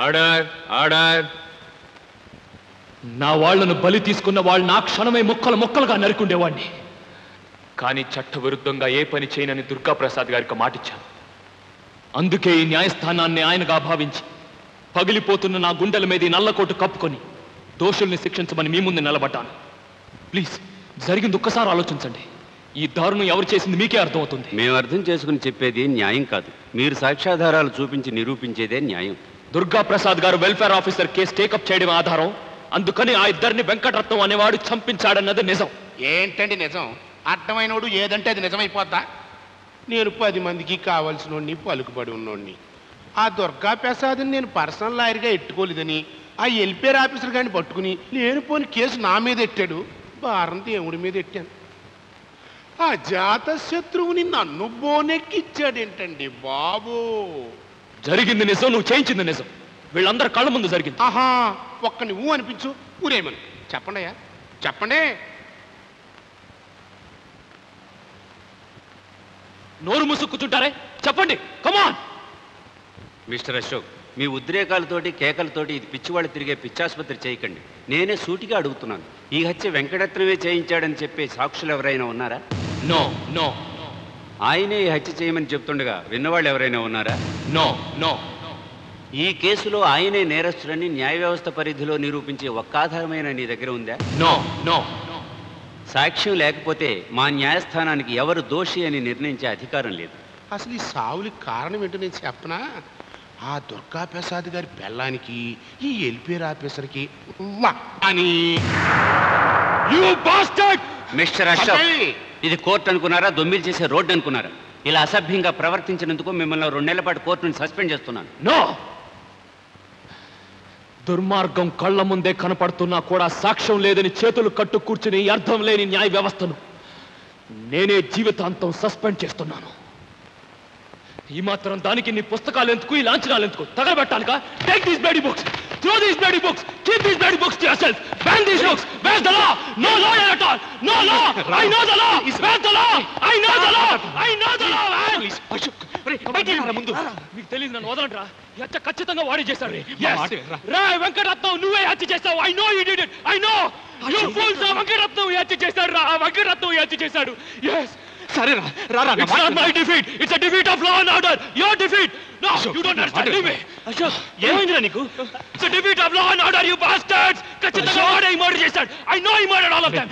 Order order. నా వాళ్లను బలి తీసుకున్న వాళ్ళు నా క్షణమే ముక్కలు ముక్కలుగా నరుకుండేవాడిని. కానీ చట్టవిరుద్ధంగా ఏ పని చేయనని దుర్గాప్రసాద్ గారికి మాటిచ్చాను. అందుకే ఈ న్యాయస్థానాన్ని ఆయనగా భావించి పగిలిపోతున్న నా గుండెల మీద నల్లకోటు కప్పుకొని దోషుల్ని శిక్షించమని మీ ముందు నిలబడ్డాను. ప్లీజ్ జరిగింది ఒక్కసారి ఆలోచించండి. ఈ దారుణం ఎవరు చేసింది మీకే అర్థమవుతుంది. మేము అర్థం చేసుకుని చెప్పేది న్యాయం కాదు, మీరు సాక్ష్యాధారాలు చూపించి నిరూపించేదే న్యాయం. దుర్గాప్రసాద్ గారు వెల్ఫేర్ ఆఫీసర్ కేసు టేకప్ చేయడం ఆధారం. అందుకని ఆ ఇద్దరిని వెంకటరత్నం అనేవాడు చంపించాడన్నది నిజం. ఏంటండి నిజం? అర్థమైనోడు ఏదంటే అది నిజమైపోద్దా? నేను 10 మందికి కావాల్సినోడిని, పలుకుబడి ఉన్నోడిని. ఆ దుర్గాప్రసాద్ని నేను పర్సనల్ లాయర్గా ఎట్టుకోలేదని ఆ వెల్ఫేర్ ఆఫీసర్ గారిని పట్టుకుని లేనిపోని కేసు నా మీద ఎట్టాడు. భారం దేవుడి మీద ఎట్టాను. ఆ జాత శత్రువుని నన్ను బోనెక్కిచ్చాడేంటండి బాబు? జరిగింది నిజం, నువ్వు చేయించింది నిజం. వీళ్ళందరూ కళ్ళ ముందు జరిగింది. ఆహా, ఒక్క నువ్వు అనిపించు, ఊరేమని చెప్పండి అయ్యా, చెప్పండి. నోరు మూసుకుచుంటారే, చెప్పండి. కమాన్ మిస్టర్ అశోక్, మీ ఉద్రేకాలతోటి కేకలతోటి ఇది పిచ్చివాళ్ళు తిరిగే పిచ్చాసుపత్రి చేయకండి. నేనే సూటిగా అడుగుతున్నాను, ఈ హత్య వెంకటరత్నమే చేయించాడని చెప్పే సాక్షులు ఎవరైనా ఉన్నారా? No no. ఆయనే ఈ హత్య చేయమని చెప్తుండగా విన్నవాళ్ళు ఎవరైనా ఉన్నారా? No no. ఈ కేసులో ఆయనే నేరస్తుడని న్యాయ వ్యవస్థ పరిధిలో నిరూపించే ఒక్క ఆధారమైన నీ దగ్గర ఉందా? No no. సాక్ష్యం లేకపోతే మా న్యాయస్థానానికి ఎవరు దోషి అని నిర్ణయించే అధికారం లేదు. అసలు ఈ సావులకి కారణం ఏంటో నేను చెప్పనా? ఆ దుర్గాప్రసాద్ గారి పెళ్ళానికి ఈ వెల్ఫేర్ ఆఫీసర్కి అని. మిస్టర్ అశోక్, ఇది కోర్టు అనుకున్నారా, దొమ్మిలు చేసే రోడ్డు అనుకున్నారా? ఇలా అసభ్యంగా ప్రవర్తించినందుకు మిమ్మల్ని 2 నెలల పాటు కోర్టు నుంచి సస్పెండ్ చేస్తున్నాను. నో. దుర్మార్గం కళ్ళ ముందే కనపడుతున్నా కూడా సాక్ష్యం లేదని చేతులు కట్టు కూర్చుని అర్థం లేని న్యాయ వ్యవస్థను నేనే జీవితాంతం సస్పెండ్ చేస్తున్నాను. ఈ మాత్రం దానికి నీ పుస్తకాలు ఎందుకు, ఈ లాంఛనాలు ఎందుకు? తగలబెట్టాలిగా? Take these bloody books, throw these bloody books, keep these bloody books to yourself, ban these books. Where the law? No law at all. No law. I know the law. Where the law? I know the law. I know the law. Please Ashok, ముందు మీకు తెలియదు, నన్ను వదలండిరా. ఈ హత్య ఖచ్చితంగా వాడే చేశాడు. రా వెంకటరత్నం, నువ్వే హత్య చేస్తావు. I know you did it. I know you fools. Venkataratnam ఈ హత్య చేశాడు. రా, వెంకటరత్నం ఈ హత్య చేశాడు. yes. సరే రా. It's not my defeat. It's a defeat of law and order. Your defeat. No, you don't understand. Leave me. Ashok, ఏమైందిరా నీకు? It's a defeat of law and order, you bastards. ఖచ్చితంగా వాడే ఈ మర్డర్ చేశాడు. I know he murdered all of them.